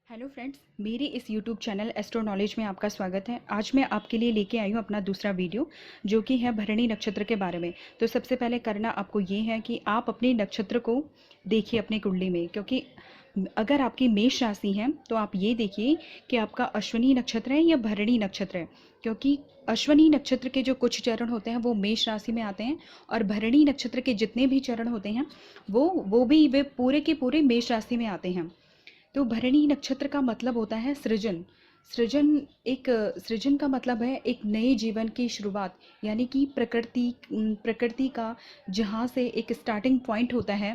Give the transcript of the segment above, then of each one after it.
Hello friends, मेरे इस YouTube channel astro knowledge में आपका स्वागत है। आज मैं आपके लिए लेके आई हूँ अपना दूसरा वीडियो, जो कि है भरणी नक्षत्र के बारे में। तो सबसे पहले करना आपको ये है कि आप अपने नक्षत्र को देखिए अपनी कुंडली में, क्योंकि अगर आपकी मेष राशि है तो आप ये देखिए कि आपका अश्विनी नक्षत्र है या भरणी नक्षत्र है। क्योंकि अश्विनी नक्षत्र के जो कुछ चरण होते हैं वो मेष राशि में आते हैं, और भरणी नक्षत्र के जितने भी चरण होते हैं वे पूरे के पूरे मेष राशि में आते हैं। तो भरणी नक्षत्र का मतलब होता है सृजन। सृजन एक सृजन का मतलब है एक नए जीवन की शुरुआत, यानी कि प्रकृति का जहाँ से एक स्टार्टिंग पॉइंट होता है,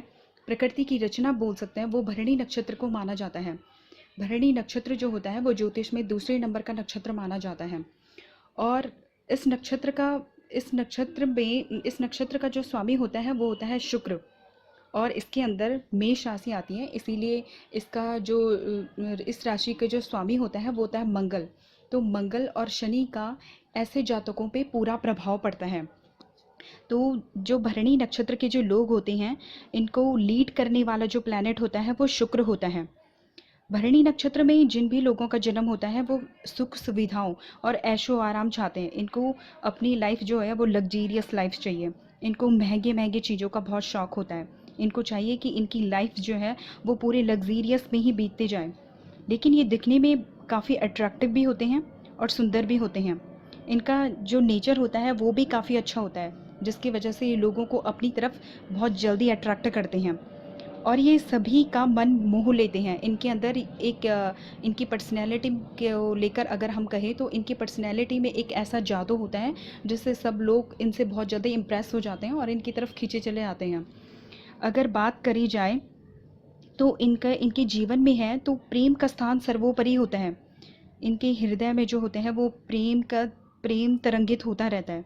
प्रकृति की रचना बोल सकते हैं, वो भरणी नक्षत्र को माना जाता है। भरणी नक्षत्र जो होता है वो ज्योतिष में दूसरे नंबर का नक्षत्र माना जाता है। और इस नक्षत्र का इस नक्षत्र का जो स्वामी होता है वो होता है शुक्र, और इसके अंदर मेष राशि आती है, इसीलिए इसका जो इस राशि के जो स्वामी होता है वो होता है मंगल। तो मंगल और शनि का ऐसे जातकों पे पूरा प्रभाव पड़ता है। तो जो भरणी नक्षत्र के जो लोग होते हैं, इनको लीड करने वाला जो प्लैनेट होता है वो शुक्र होता है। भरणी नक्षत्र में जिन भी लोगों का जन्म होता है वो सुख सुविधाओं और ऐशो आराम चाहते हैं। इनको अपनी लाइफ जो है वो लग्जीरियस लाइफ चाहिए। इनको महंगे महंगे चीज़ों का बहुत शौक होता है। इनको चाहिए कि इनकी लाइफ जो है वो पूरे लग्जीरियस में ही बीतते जाए। लेकिन ये दिखने में काफ़ी अट्रैक्टिव भी होते हैं और सुंदर भी होते हैं। इनका जो नेचर होता है वो भी काफ़ी अच्छा होता है, जिसकी वजह से ये लोगों को अपनी तरफ बहुत जल्दी अट्रैक्ट करते हैं, और ये सभी का मन मोह लेते हैं। इनके अंदर इनकी पर्सनैलिटी को लेकर अगर हम कहें तो इनकी पर्सनैलिटी में एक ऐसा जादू होता है जिससे सब लोग इनसे बहुत ज़्यादा इम्प्रेस हो जाते हैं और इनकी तरफ खींचे चले आते हैं। अगर बात करी जाए तो इनके जीवन में है तो प्रेम का स्थान सर्वोपरि होता है। इनके हृदय में जो होते हैं वो प्रेम तरंगित होता रहता है,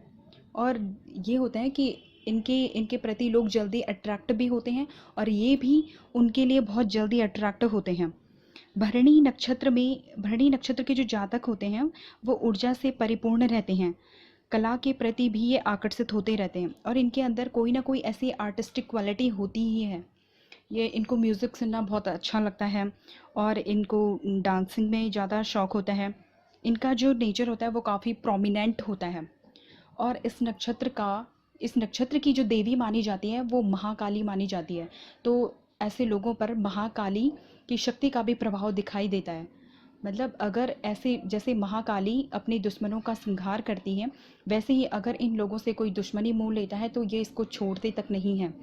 और ये होता है कि इनके इनके प्रति लोग जल्दी अट्रैक्ट भी होते हैं, और ये भी उनके लिए बहुत जल्दी अट्रैक्ट होते हैं। भरणी नक्षत्र के जो जातक होते हैं वो ऊर्जा से परिपूर्ण रहते हैं। कला के प्रति भी ये आकर्षित होते रहते हैं, और इनके अंदर कोई ना कोई ऐसी आर्टिस्टिक क्वालिटी होती ही है। ये इनको म्यूज़िक सुनना बहुत अच्छा लगता है, और इनको डांसिंग में ज़्यादा शौक होता है। इनका जो नेचर होता है वो काफ़ी प्रोमिनेंट होता है। और इस नक्षत्र की जो देवी मानी जाती है वो महाकाली मानी जाती है। तो ऐसे लोगों पर महाकाली की शक्ति का भी प्रभाव दिखाई देता है। मतलब अगर ऐसे जैसे महाकाली अपने दुश्मनों का संहार करती हैं, वैसे ही अगर इन लोगों से कोई दुश्मनी मोल लेता है तो ये इसको छोड़ते तक नहीं हैं।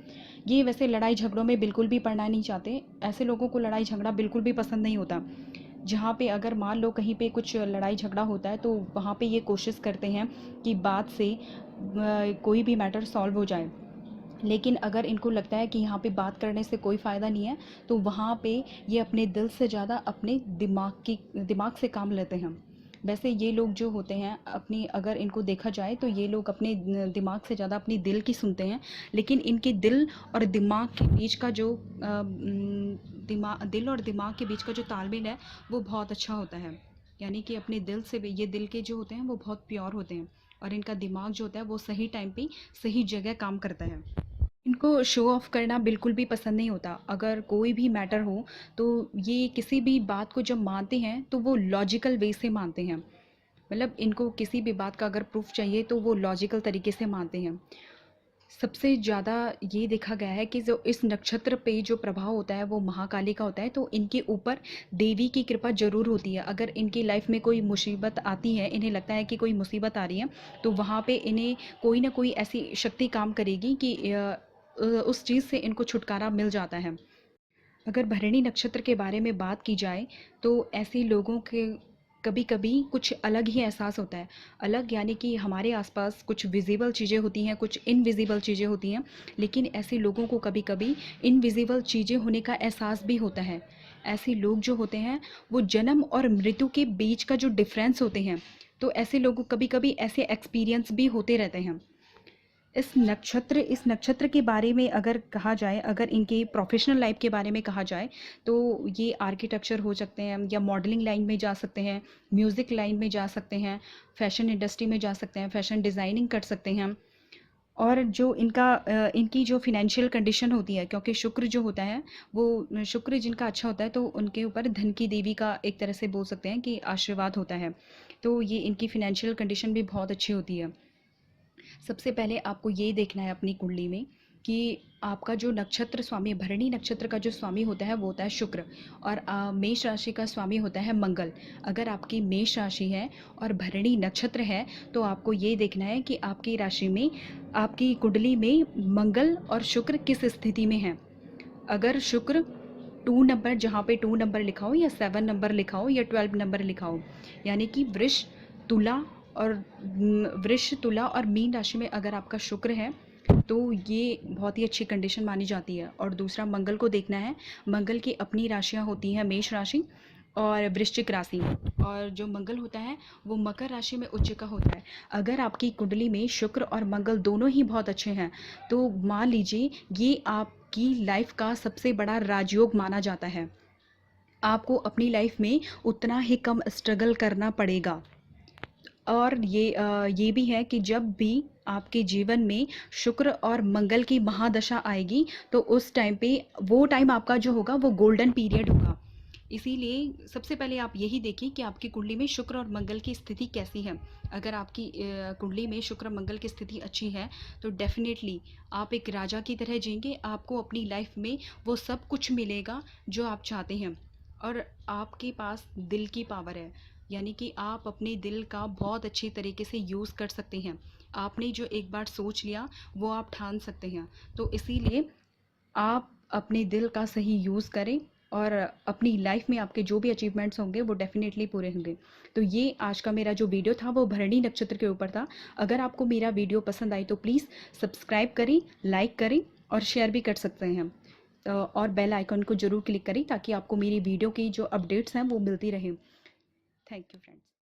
ये वैसे लड़ाई झगड़ों में बिल्कुल भी पड़ना नहीं चाहते। ऐसे लोगों को लड़ाई झगड़ा बिल्कुल भी पसंद नहीं होता। जहाँ पे अगर मान लो कहीं पे कुछ लड़ाई झगड़ा होता है तो वहाँ पे ये कोशिश करते हैं कि बात से कोई भी मैटर सॉल्व हो जाए। लेकिन अगर इनको लगता है कि यहाँ पे बात करने से कोई फ़ायदा नहीं है तो वहाँ पे ये अपने दिल से ज़्यादा अपने दिमाग से काम लेते हैं। वैसे ये लोग जो होते हैं अपनी, अगर इनको देखा जाए तो ये लोग अपने दिमाग से ज़्यादा अपनी दिल की सुनते हैं। लेकिन इनके दिल और दिमाग के बीच का जो दिल और दिमाग के बीच का जो तालमेल है वो बहुत अच्छा होता है। यानी कि अपने दिल से ये दिल के जो होते हैं वो बहुत प्योर होते हैं, और इनका दिमाग जो होता है वो सही टाइम पे सही जगह काम करता है। इनको शो ऑफ करना बिल्कुल भी पसंद नहीं होता। अगर कोई भी मैटर हो तो ये किसी भी बात को जब मानते हैं तो वो लॉजिकल वे से मानते हैं। मतलब इनको किसी भी बात का अगर प्रूफ चाहिए तो वो लॉजिकल तरीके से मानते हैं। सबसे ज़्यादा ये देखा गया है कि जो इस नक्षत्र पे जो प्रभाव होता है वो महाकाली का होता है, तो इनके ऊपर देवी की कृपा ज़रूर होती है। अगर इनकी लाइफ में कोई मुसीबत आती है, इन्हें लगता है कि कोई मुसीबत आ रही है, तो वहाँ पे इन्हें कोई ना कोई ऐसी शक्ति काम करेगी कि उस चीज़ से इनको छुटकारा मिल जाता है। अगर भरणी नक्षत्र के बारे में बात की जाए तो ऐसे लोगों के कभी कभी कुछ अलग ही एहसास होता है। अलग यानी कि हमारे आसपास कुछ विजिबल चीज़ें होती हैं, कुछ इनविजिबल चीज़ें होती हैं, लेकिन ऐसे लोगों को कभी कभी इनविजिबल चीज़ें होने का एहसास भी होता है। ऐसे लोग जो होते हैं वो जन्म और मृत्यु के बीच का जो डिफरेंस होते हैं, तो ऐसे लोगों को कभी कभी ऐसे एक्सपीरियंस भी होते रहते हैं। इस नक्षत्र के बारे में अगर कहा जाए, अगर इनके प्रोफेशनल लाइफ के बारे में कहा जाए तो ये आर्किटेक्चर हो सकते हैं, या मॉडलिंग लाइन में जा सकते हैं, म्यूज़िक लाइन में जा सकते हैं, फैशन इंडस्ट्री में जा सकते हैं, फैशन डिज़ाइनिंग कर सकते हैं, और जो इनकी जो फिनेंशियल कंडीशन होती है, क्योंकि शुक्र जो होता है वो शुक्र जिनका अच्छा होता है तो उनके ऊपर धन की देवी का एक तरह से बोल सकते हैं कि आशीर्वाद होता है। तो ये इनकी फिनेंशियल कंडीशन भी बहुत अच्छी होती है। सबसे पहले आपको ये देखना है अपनी कुंडली में कि आपका जो नक्षत्र स्वामी, भरणी नक्षत्र का जो स्वामी होता है वो होता है शुक्र, और मेष राशि का स्वामी होता है मंगल। अगर आपकी मेष राशि है और भरणी नक्षत्र है तो आपको ये देखना है कि आपकी राशि में, आपकी कुंडली में मंगल और शुक्र किस स्थिति में है। अगर शुक्र 2 नंबर, जहाँ पे 2 नंबर लिखा हो या 7 नंबर लिखा हो या 12 नंबर लिखा हो, यानी कि तुला और वृष, तुला और मीन राशि में अगर आपका शुक्र है तो ये बहुत ही अच्छी कंडीशन मानी जाती है। और दूसरा मंगल को देखना है। मंगल की अपनी राशियाँ होती हैं मेष राशि और वृश्चिक राशि, और जो मंगल होता है वो मकर राशि में उच्च का होता है। अगर आपकी कुंडली में शुक्र और मंगल दोनों ही बहुत अच्छे हैं तो मान लीजिए ये आपकी लाइफ का सबसे बड़ा राजयोग माना जाता है। आपको अपनी लाइफ में उतना ही कम स्ट्रगल करना पड़ेगा। और ये भी है कि जब भी आपके जीवन में शुक्र और मंगल की महादशा आएगी तो उस टाइम पे, वो टाइम आपका जो होगा वो गोल्डन पीरियड होगा। इसीलिए सबसे पहले आप यही देखिए कि आपकी कुंडली में शुक्र और मंगल की स्थिति कैसी है। अगर आपकी कुंडली में शुक्र और मंगल की स्थिति अच्छी है तो डेफिनेटली आप एक राजा की तरह जिएंगे। आपको अपनी लाइफ में वो सब कुछ मिलेगा जो आप चाहते हैं, और आपके पास दिल की पावर है, यानी कि आप अपने दिल का बहुत अच्छी तरीके से यूज़ कर सकते हैं। आपने जो एक बार सोच लिया वो आप ठान सकते हैं। तो इसीलिए आप अपने दिल का सही यूज़ करें और अपनी लाइफ में आपके जो भी अचीवमेंट्स होंगे वो डेफिनेटली पूरे होंगे। तो ये आज का मेरा जो वीडियो था वो भरणी नक्षत्र के ऊपर था। अगर आपको मेरा वीडियो पसंद आई तो प्लीज़ सब्सक्राइब करें, लाइक करें और शेयर भी कर सकते हैं। और बेल आइकन को ज़रूर क्लिक करें ताकि आपको मेरी वीडियो की जो अपडेट्स हैं वो मिलती रहें। Thank you friends.